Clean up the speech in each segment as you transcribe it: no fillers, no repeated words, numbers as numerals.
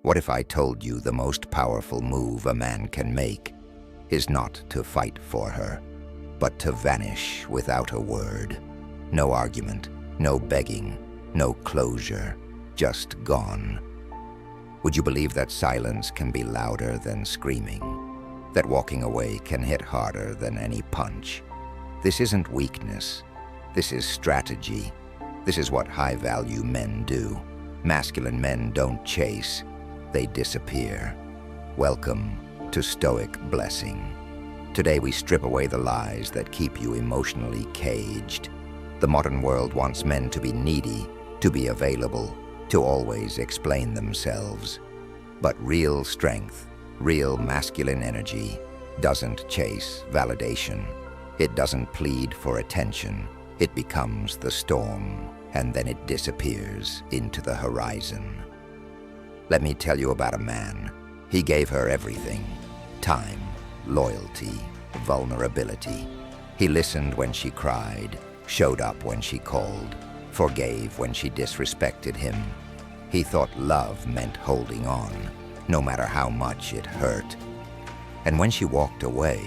What if I told you the most powerful move a man can make is not to fight for her, but to vanish without a word? No argument, no begging, no closure, just gone. Would you believe that silence can be louder than screaming? That walking away can hit harder than any punch? This isn't weakness. This is strategy. This is what high-value men do. Masculine men don't chase. They disappear. Welcome to Stoic Blessing. Today we strip away the lies that keep you emotionally caged. The modern world wants men to be needy, to be available, to always explain themselves. But real strength, real masculine energy, doesn't chase validation. It doesn't plead for attention. It becomes the storm, and then it disappears into the horizon. Let me tell you about a man. He gave her everything: time, loyalty, vulnerability. He listened when she cried, showed up when she called, forgave when she disrespected him. He thought love meant holding on, no matter how much it hurt. And when she walked away,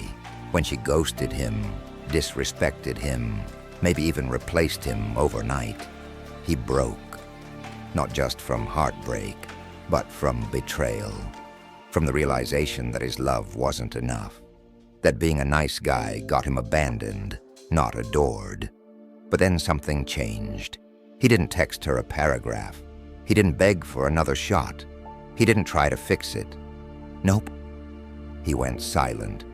when she ghosted him, disrespected him, maybe even replaced him overnight, he broke. Not just from heartbreak, but from betrayal. From the realization that his love wasn't enough. That being a nice guy got him abandoned, not adored. But then something changed. He didn't text her a paragraph. He didn't beg for another shot. He didn't try to fix it. Nope. He went silent.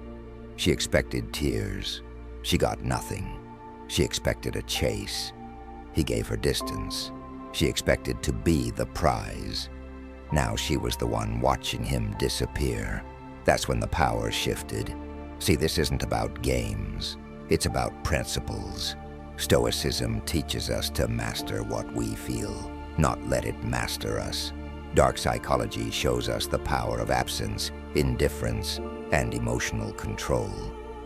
She expected tears. She got nothing. She expected a chase. He gave her distance. She expected to be the prize. Now she was the one watching him disappear. That's when the power shifted. See, this isn't about games. It's about principles. Stoicism teaches us to master what we feel, not let it master us. Dark psychology shows us the power of absence, indifference, and emotional control.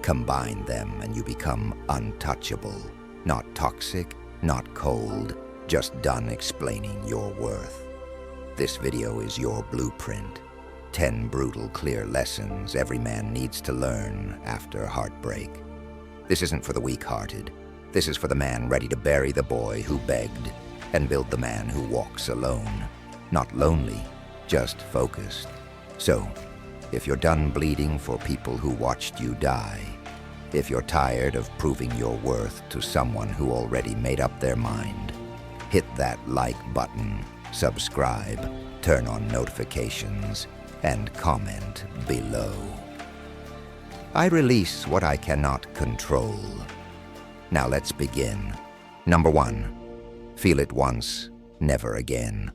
Combine them and you become untouchable. Not toxic, not cold, just done explaining your worth. This video is your blueprint. 10 brutal, clear lessons every man needs to learn after heartbreak. This isn't for the weak-hearted. This is for the man ready to bury the boy who begged and build the man who walks alone. Not lonely, just focused. So, if you're done bleeding for people who watched you die, if you're tired of proving your worth to someone who already made up their mind, hit that like button, subscribe, turn on notifications, and comment below. I release what I cannot control. Now let's begin. Number 1, feel it once, never again.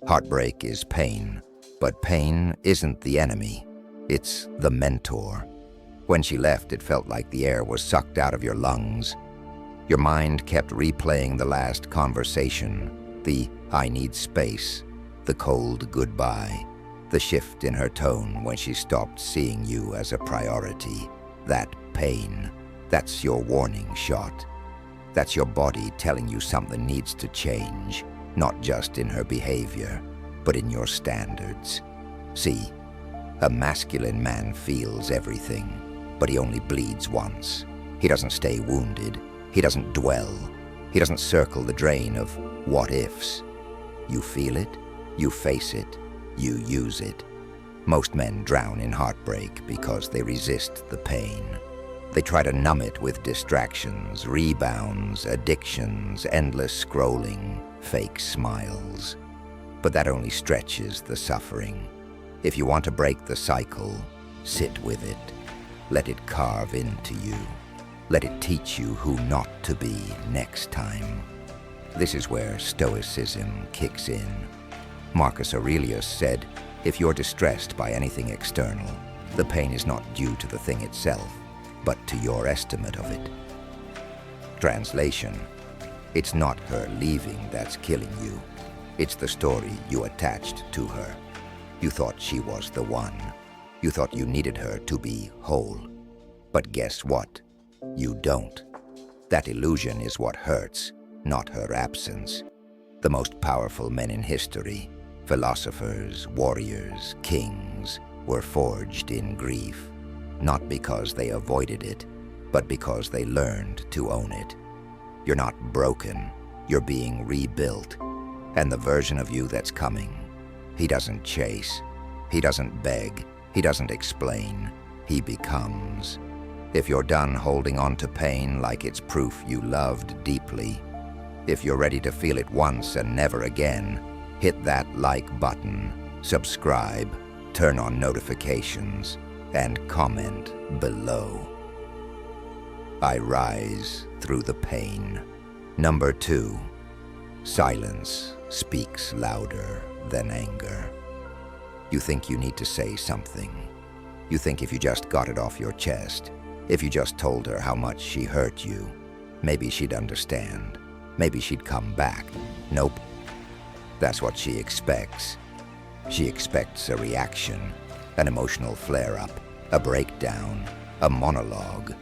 Heartbreak is pain, but pain isn't the enemy. It's the mentor. When she left, it felt like the air was sucked out of your lungs. Your mind kept replaying the last conversation, the "I need space," the cold goodbye, the shift in her tone when she stopped seeing you as a priority. That pain, that's your warning shot. That's your body telling you something needs to change, not just in her behavior, but in your standards. See, a masculine man feels everything, but he only bleeds once. He doesn't stay wounded. He doesn't dwell. He doesn't circle the drain of what-ifs. You feel it, you face it, you use it. Most men drown in heartbreak because they resist the pain. They try to numb it with distractions, rebounds, addictions, endless scrolling, fake smiles. But that only stretches the suffering. If you want to break the cycle, sit with it. Let it carve into you. Let it teach you who not to be next time. This is where Stoicism kicks in. Marcus Aurelius said, if you're distressed by anything external, the pain is not due to the thing itself, but to your estimate of it. Translation: it's not her leaving that's killing you. It's the story you attached to her. You thought she was the one. You thought you needed her to be whole. But guess what? You don't. That illusion is what hurts, not her absence. The most powerful men in history, Philosophers, warriors, kings were forged in grief, not because they avoided it, but because they learned to own it. You're not broken, you're being rebuilt, and the version of you that's coming, he doesn't chase, he doesn't beg, he doesn't explain, he becomes. If you're done holding on to pain like it's proof you loved deeply, if you're ready to feel it once and never again, hit that like button, subscribe, turn on notifications, and comment below. I rise through the pain. Number 2, silence speaks louder than anger. You think you need to say something. You think if you just got it off your chest, if you just told her how much she hurt you, maybe she'd understand. Maybe she'd come back. Nope. That's what she expects. She expects a reaction, an emotional flare-up, a breakdown, a monologue.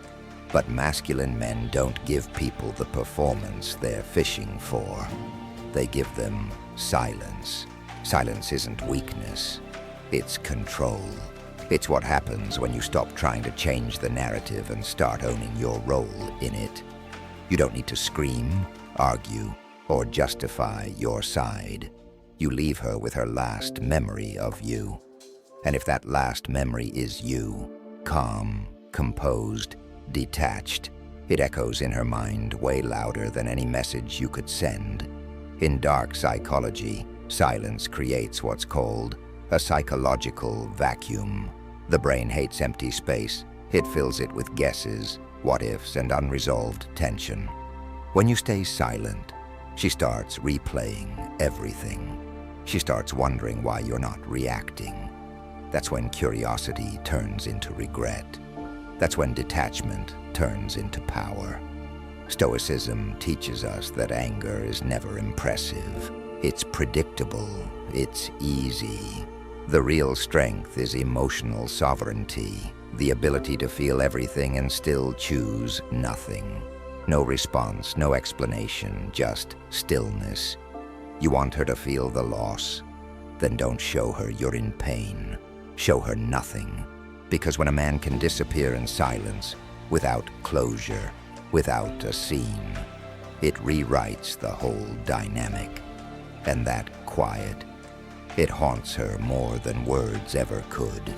But masculine men don't give people the performance they're fishing for. They give them silence. Silence isn't weakness, it's control. It's what happens when you stop trying to change the narrative and start owning your role in it. You don't need to scream, argue, or justify your side. You leave her with her last memory of you. And if that last memory is you, calm, composed, detached, it echoes in her mind way louder than any message you could send. In dark psychology, silence creates what's called a psychological vacuum. The brain hates empty space. It fills it with guesses, what-ifs, and unresolved tension. When you stay silent, she starts replaying everything. She starts wondering why you're not reacting. That's when curiosity turns into regret. That's when detachment turns into power. Stoicism teaches us that anger is never impressive. It's predictable. It's easy. The real strength is emotional sovereignty, the ability to feel everything and still choose nothing. No response, no explanation, just stillness. You want her to feel the loss? Then don't show her you're in pain. Show her nothing. Because when a man can disappear in silence, without closure, without a scene, it rewrites the whole dynamic. And that quiet, it haunts her more than words ever could.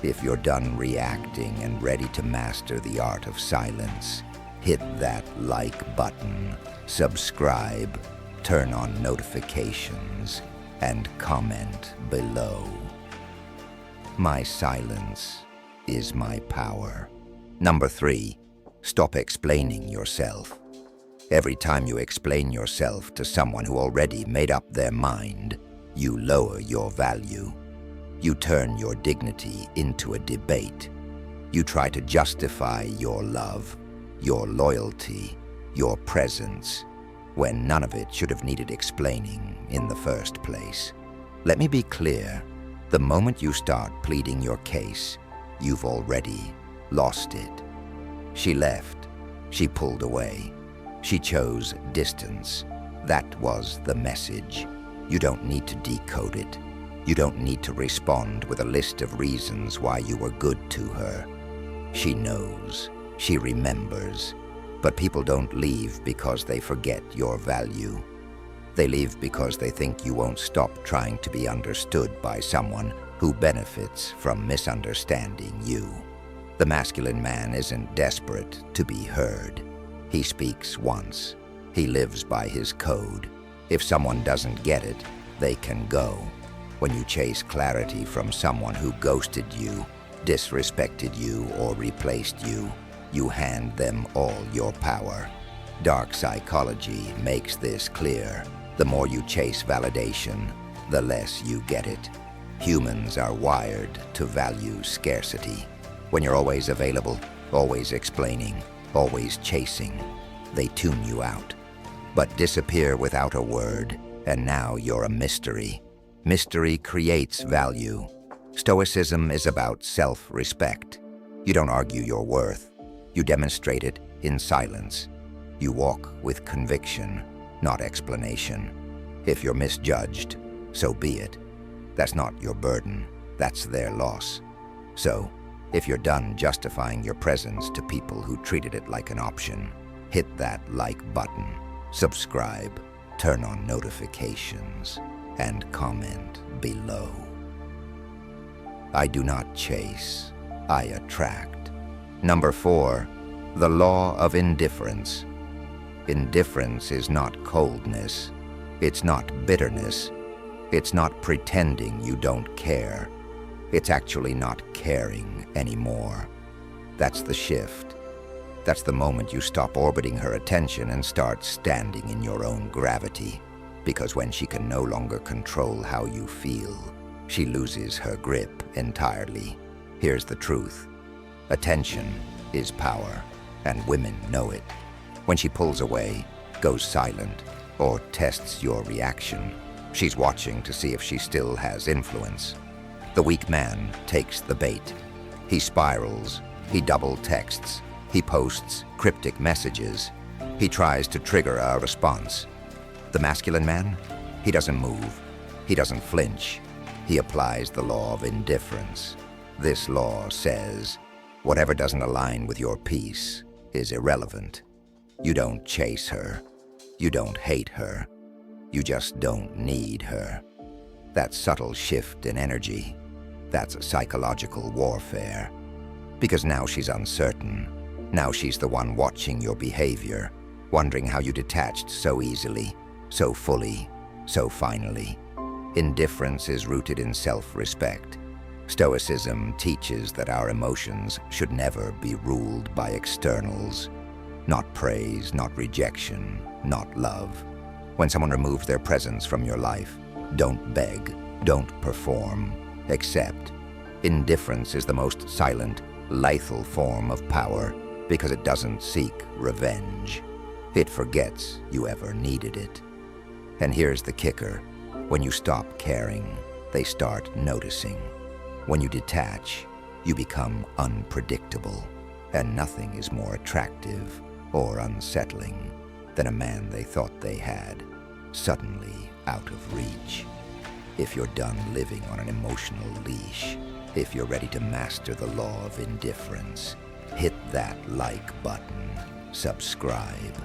If you're done reacting and ready to master the art of silence, hit that like button, subscribe, turn on notifications, and comment below. My silence is my power. Number 3, stop explaining yourself. Every time you explain yourself to someone who already made up their mind, you lower your value. You turn your dignity into a debate. You try to justify your love, your loyalty, your presence, when none of it should have needed explaining in the first place. Let me be clear. The moment you start pleading your case, you've already lost it. She left. She pulled away. She chose distance. That was the message. You don't need to decode it. You don't need to respond with a list of reasons why you were good to her. She knows. She remembers. But people don't leave because they forget your value. They leave because they think you won't stop trying to be understood by someone who benefits from misunderstanding you. The masculine man isn't desperate to be heard. He speaks once. He lives by his code. If someone doesn't get it, they can go. When you chase clarity from someone who ghosted you, disrespected you, or replaced you, you hand them all your power. Dark psychology makes this clear. The more you chase validation, the less you get it. Humans are wired to value scarcity. When you're always available, always explaining, always chasing, they tune you out. But disappear without a word, and now you're a mystery. Mystery creates value. Stoicism is about self-respect. You don't argue your worth. You demonstrate it in silence. You walk with conviction, not explanation. If you're misjudged, so be it. That's not your burden, that's their loss. So, if you're done justifying your presence to people who treated it like an option, hit that like button, subscribe, turn on notifications, and comment below. I do not chase, I attract. Number 4, the law of indifference. Indifference is not coldness, it's not bitterness, it's not pretending you don't care. It's actually not caring anymore. That's the shift. That's the moment you stop orbiting her attention and start standing in your own gravity. Because when she can no longer control how you feel, she loses her grip entirely. Here's the truth. Attention is power, and women know it. When she pulls away, goes silent, or tests your reaction, she's watching to see if she still has influence. The weak man takes the bait. He spirals, he double texts, he posts cryptic messages. He tries to trigger a response. The masculine man, he doesn't move, he doesn't flinch. He applies the law of indifference. This law says, whatever doesn't align with your peace is irrelevant. You don't chase her, you don't hate her, you just don't need her. That subtle shift in energy, that's psychological warfare. Because now she's uncertain. Now she's the one watching your behavior, wondering how you detached so easily, so fully, so finally. Indifference is rooted in self-respect. Stoicism teaches that our emotions should never be ruled by externals. Not praise, not rejection, not love. When someone removes their presence from your life, don't beg, don't perform, accept. Indifference is the most silent, lethal form of power because it doesn't seek revenge. It forgets you ever needed it. And here's the kicker. When you stop caring, they start noticing. When you detach, you become unpredictable, and nothing is more attractive or unsettling than a man they thought they had, suddenly out of reach. If you're done living on an emotional leash, if you're ready to master the law of indifference, hit that like button, subscribe,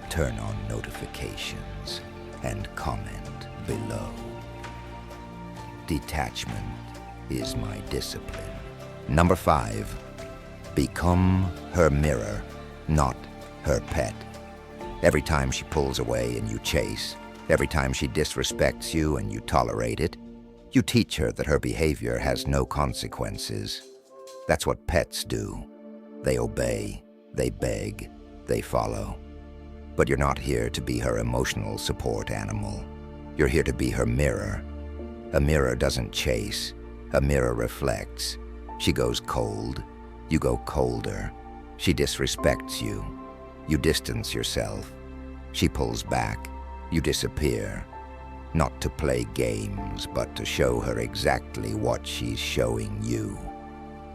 turn on notifications, and comment below. Detachment is my discipline. Number 5, become her mirror, not her pet. Every time she pulls away and you chase, every time she disrespects you and you tolerate it, you teach her that her behavior has no consequences. That's what pets do. They obey, they beg, they follow. But you're not here to be her emotional support animal. You're here to be her mirror. A mirror doesn't chase, a mirror reflects. She goes cold, you go colder. She disrespects you, you distance yourself. She pulls back, you disappear. Not to play games, but to show her exactly what she's showing you.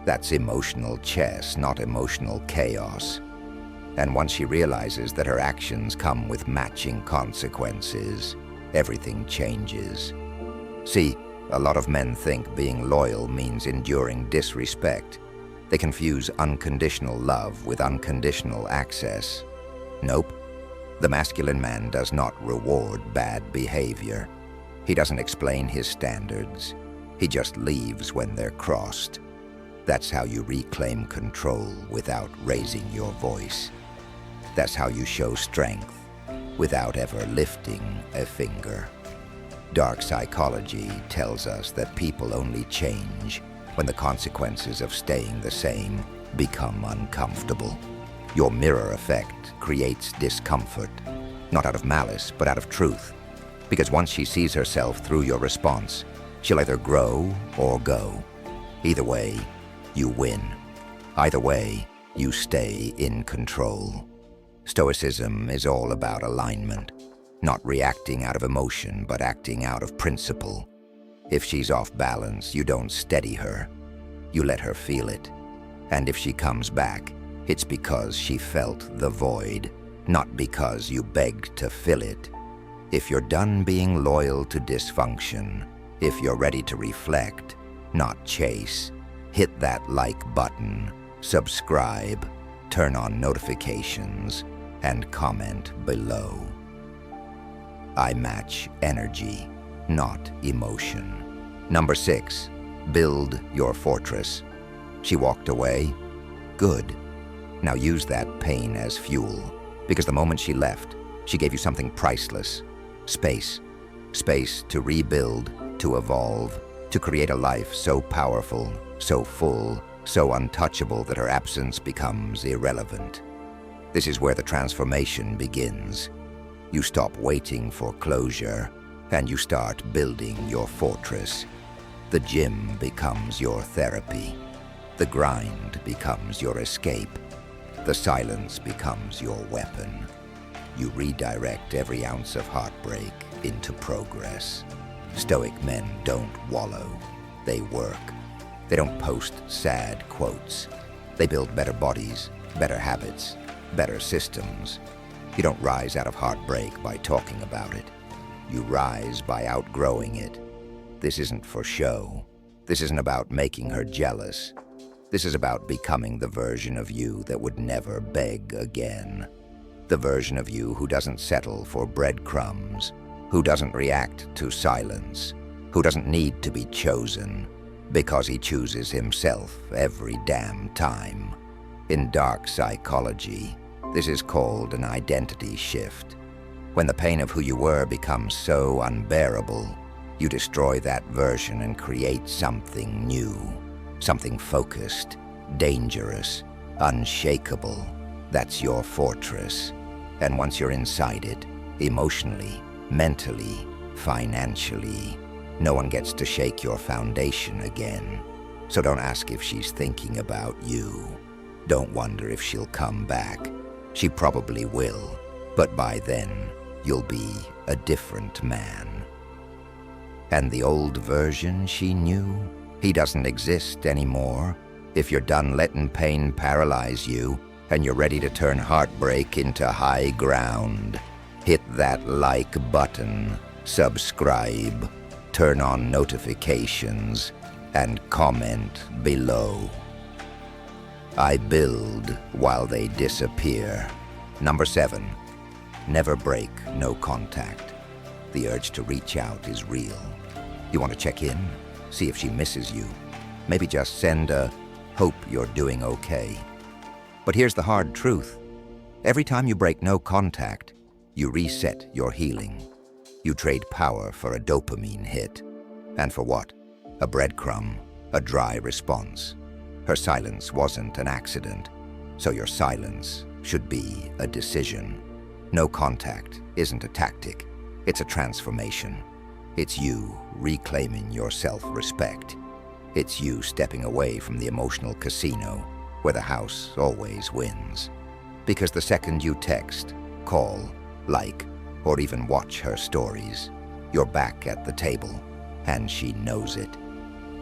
That's emotional chess, not emotional chaos. And once she realizes that her actions come with matching consequences, everything changes. See, a lot of men think being loyal means enduring disrespect. They confuse unconditional love with unconditional access. Nope. The masculine man does not reward bad behavior. He doesn't explain his standards. He just leaves when they're crossed. That's how you reclaim control without raising your voice. That's how you show strength without ever lifting a finger. Dark psychology tells us that people only change when the consequences of staying the same become uncomfortable. Your mirror effect creates discomfort, not out of malice, but out of truth. Because once she sees herself through your response, she'll either grow or go. Either way, you win. Either way, you stay in control. Stoicism is all about alignment, not reacting out of emotion, but acting out of principle. If she's off balance, you don't steady her. You let her feel it. And if she comes back, it's because she felt the void, not because you begged to fill it. If you're done being loyal to dysfunction, if you're ready to reflect, not chase, hit that like button, subscribe, turn on notifications, and comment below. I match energy, not emotion. Number 6, build your fortress. She walked away? Good. Now use that pain as fuel, because the moment she left, she gave you something priceless. Space. Space to rebuild, to evolve, to create a life so powerful, so full, so untouchable that her absence becomes irrelevant. This is where the transformation begins. You stop waiting for closure, and you start building your fortress. The gym becomes your therapy. The grind becomes your escape. The silence becomes your weapon. You redirect every ounce of heartbreak into progress. Stoic men don't wallow, they work. They don't post sad quotes. They build better bodies, better habits, better systems. You don't rise out of heartbreak by talking about it. You rise by outgrowing it. This isn't for show. This isn't about making her jealous. This is about becoming the version of you that would never beg again. The version of you who doesn't settle for breadcrumbs, who doesn't react to silence, who doesn't need to be chosen, because he chooses himself every damn time. In dark psychology, this is called an identity shift. When the pain of who you were becomes so unbearable, you destroy that version and create something new, something focused, dangerous, unshakable. That's your fortress. And once you're inside it, emotionally, mentally, financially, no one gets to shake your foundation again. So don't ask if she's thinking about you. Don't wonder if she'll come back. She probably will, but by then, you'll be a different man. And the old version she knew, he doesn't exist anymore. If you're done letting pain paralyze you, and you're ready to turn heartbreak into high ground, hit that like button, subscribe, turn on notifications, and comment below. I build while they disappear. Number 7, never break no contact. The urge to reach out is real. You want to check in, see if she misses you. Maybe just send a "hope you're doing okay." But here's the hard truth. Every time you break no contact, you reset your healing. You trade power for a dopamine hit. And for what? A breadcrumb, a dry response. Her silence wasn't an accident, so your silence should be a decision. No contact isn't a tactic, it's a transformation. It's you reclaiming your self-respect. It's you stepping away from the emotional casino where the house always wins. Because the second you text, call, like, or even watch her stories, you're back at the table, and she knows it.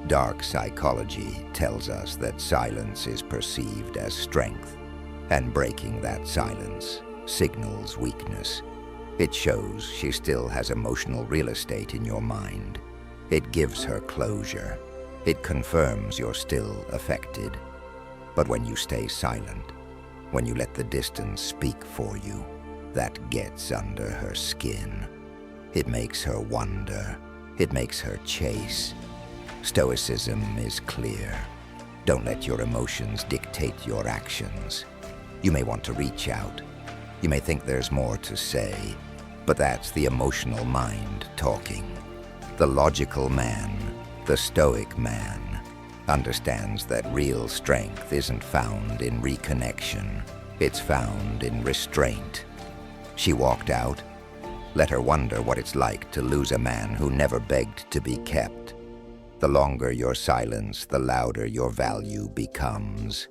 Dark psychology tells us that silence is perceived as strength, and breaking that silence signals weakness. It shows she still has emotional real estate in your mind. It gives her closure. It confirms you're still affected. But when you stay silent, when you let the distance speak for you, that gets under her skin. It makes her wonder. It makes her chase. Stoicism is clear. Don't let your emotions dictate your actions. You may want to reach out. You may think there's more to say, but that's the emotional mind talking. The logical man, the stoic man, understands that real strength isn't found in reconnection. It's found in restraint. She walked out. Let her wonder what it's like to lose a man who never begged to be kept. The longer your silence, the louder your value becomes.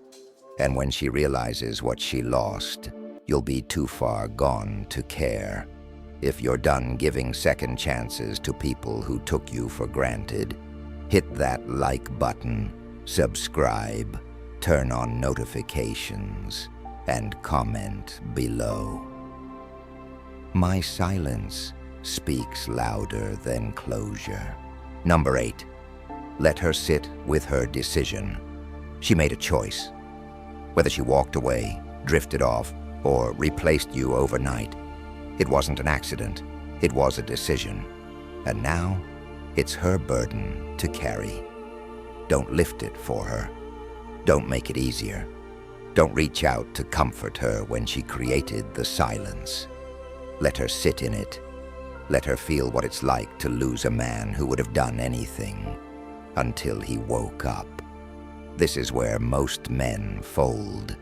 And when she realizes what she lost, you'll be too far gone to care. If you're done giving second chances to people who took you for granted, hit that like button, subscribe, turn on notifications, and comment below. My silence speaks louder than closure. Number 8, let her sit with her decision. She made a choice. Whether she walked away, drifted off, or replaced you overnight, it wasn't an accident, it was a decision. And now, it's her burden to carry. Don't lift it for her. Don't make it easier. Don't reach out to comfort her when she created the silence. Let her sit in it. Let her feel what it's like to lose a man who would have done anything until he woke up. This is where most men fold.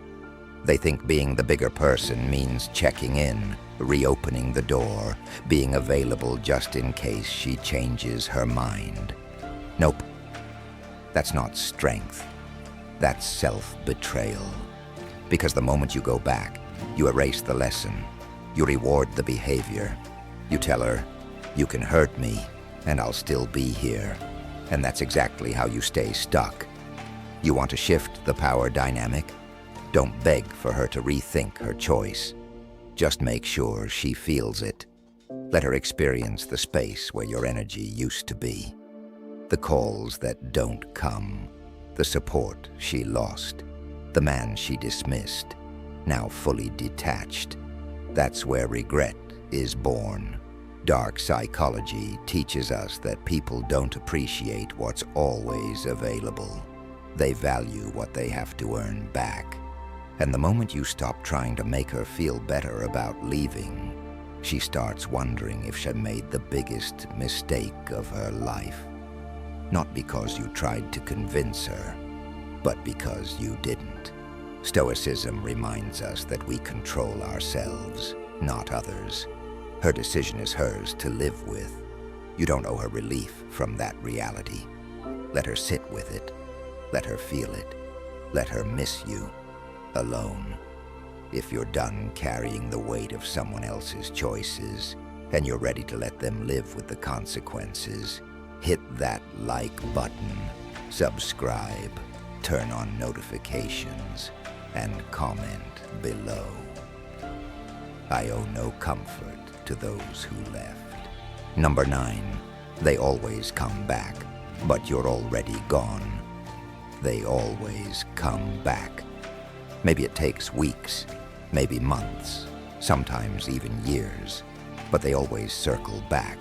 They think being the bigger person means checking in, reopening the door, being available just in case she changes her mind. Nope. That's not strength. That's self-betrayal. Because the moment you go back, you erase the lesson. You reward the behavior. You tell her, you can hurt me, and I'll still be here. And that's exactly how you stay stuck. You want to shift the power dynamic? Don't beg for her to rethink her choice. Just make sure she feels it. Let her experience the space where your energy used to be. The calls that don't come. The support she lost. The man she dismissed, now fully detached. That's where regret is born. Dark psychology teaches us that people don't appreciate what's always available. They value what they have to earn back. And the moment you stop trying to make her feel better about leaving, she starts wondering if she made the biggest mistake of her life. Not because you tried to convince her, but because you didn't. Stoicism reminds us that we control ourselves, not others. Her decision is hers to live with. You don't owe her relief from that reality. Let her sit with it. Let her feel it. Let her miss you. Alone. If you're done carrying the weight of someone else's choices, and you're ready to let them live with the consequences, hit that like button, subscribe, turn on notifications, and comment below. I owe no comfort to those who left. Number 9, they always come back, but you're already gone. They always come back. Maybe it takes weeks, maybe months, sometimes even years, but they always circle back.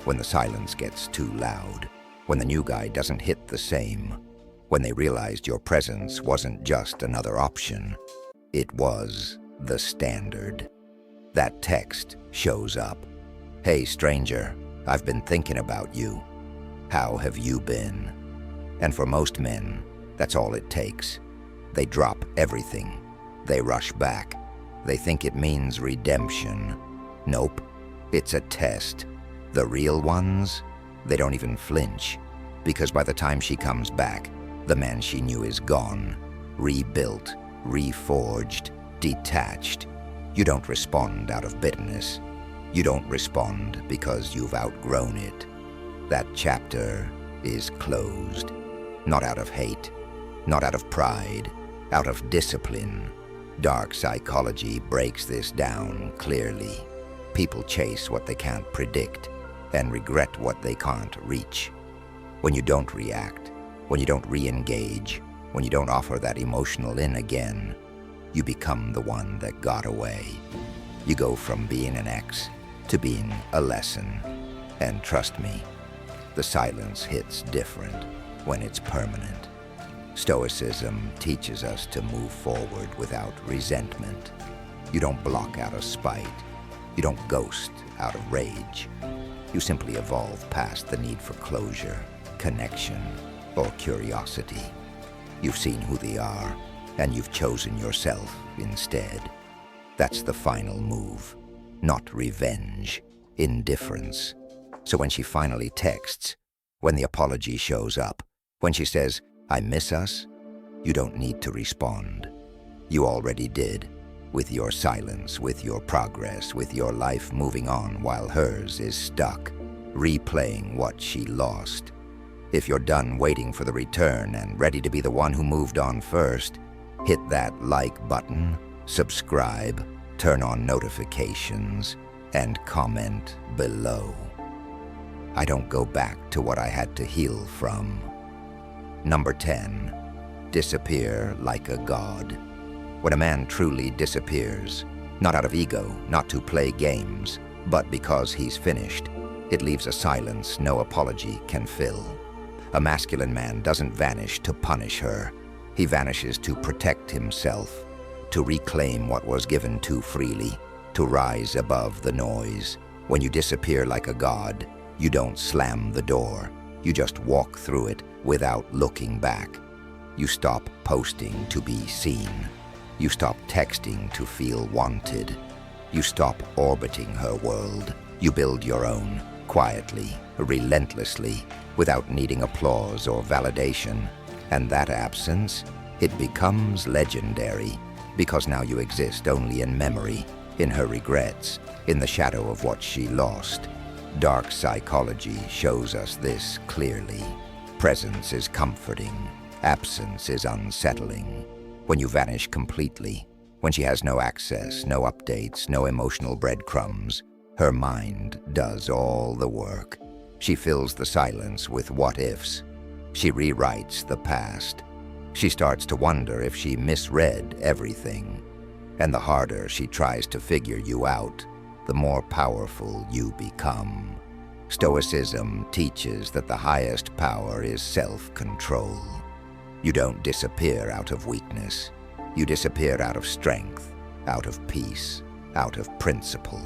When the silence gets too loud, when the new guy doesn't hit the same, when they realized your presence wasn't just another option, it was the standard. That text shows up. Hey stranger, I've been thinking about you. How have you been? And for most men, that's all it takes. They drop everything. They rush back. They think it means redemption. Nope, it's a test. The real ones, they don't even flinch, because by the time she comes back, the man she knew is gone, rebuilt, reforged, detached. You don't respond out of bitterness. You don't respond because you've outgrown it. That chapter is closed, not out of hate, not out of pride, out of discipline. Dark psychology breaks this down clearly. People chase what they can't predict and regret what they can't reach. When you don't react, when you don't re-engage, when you don't offer that emotional in again, you become the one that got away. You go from being an ex to being a lesson. And trust me, the silence hits different when it's permanent. Stoicism teaches us to move forward without resentment. You don't block out of spite. You don't ghost out of rage. You simply evolve past the need for closure, connection, or curiosity. You've seen who they are, and you've chosen yourself instead. That's the final move, not revenge, indifference. So when she finally texts, when the apology shows up, when she says, I miss us, you don't need to respond. You already did, with your silence, with your progress, with your life moving on while hers is stuck, replaying what she lost. If you're done waiting for the return and ready to be the one who moved on first, hit that like button, subscribe, turn on notifications, and comment below. I don't go back to what I had to heal from. Number 10. Disappear like a god. When a man truly disappears, not out of ego, not to play games, but because he's finished, it leaves a silence no apology can fill. A masculine man doesn't vanish to punish her. He vanishes to protect himself, to reclaim what was given too freely, to rise above the noise. When you disappear like a god, you don't slam the door. You just walk through it without looking back. You stop posting to be seen. You stop texting to feel wanted. You stop orbiting her world. You build your own, quietly, relentlessly, without needing applause or validation. And that absence, it becomes legendary, because now you exist only in memory, in her regrets, in the shadow of what she lost. Dark psychology shows us this clearly. Presence is comforting. Absence is unsettling. When you vanish completely, when she has no access, no updates, no emotional breadcrumbs, her mind does all the work. She fills the silence with what-ifs. She rewrites the past. She starts to wonder if she misread everything. And the harder she tries to figure you out, the more powerful you become. Stoicism teaches that the highest power is self-control. You don't disappear out of weakness. You disappear out of strength, out of peace, out of principle.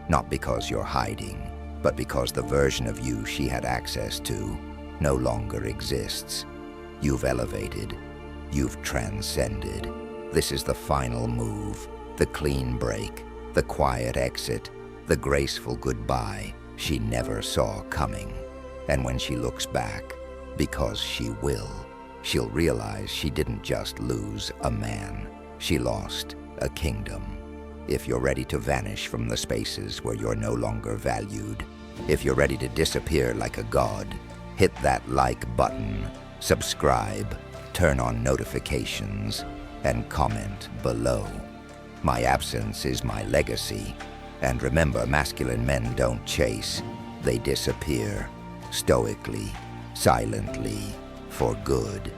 Not because you're hiding, but because the version of you she had access to no longer exists. You've elevated. You've transcended. This is the final move, the clean break, the quiet exit, the graceful goodbye she never saw coming. And when she looks back, because she will, she'll realize she didn't just lose a man, she lost a kingdom. If you're ready to vanish from the spaces where you're no longer valued, if you're ready to disappear like a god, hit that like button, subscribe, turn on notifications, and comment below. My absence is my legacy. And remember, masculine men don't chase, they disappear, stoically, silently, for good.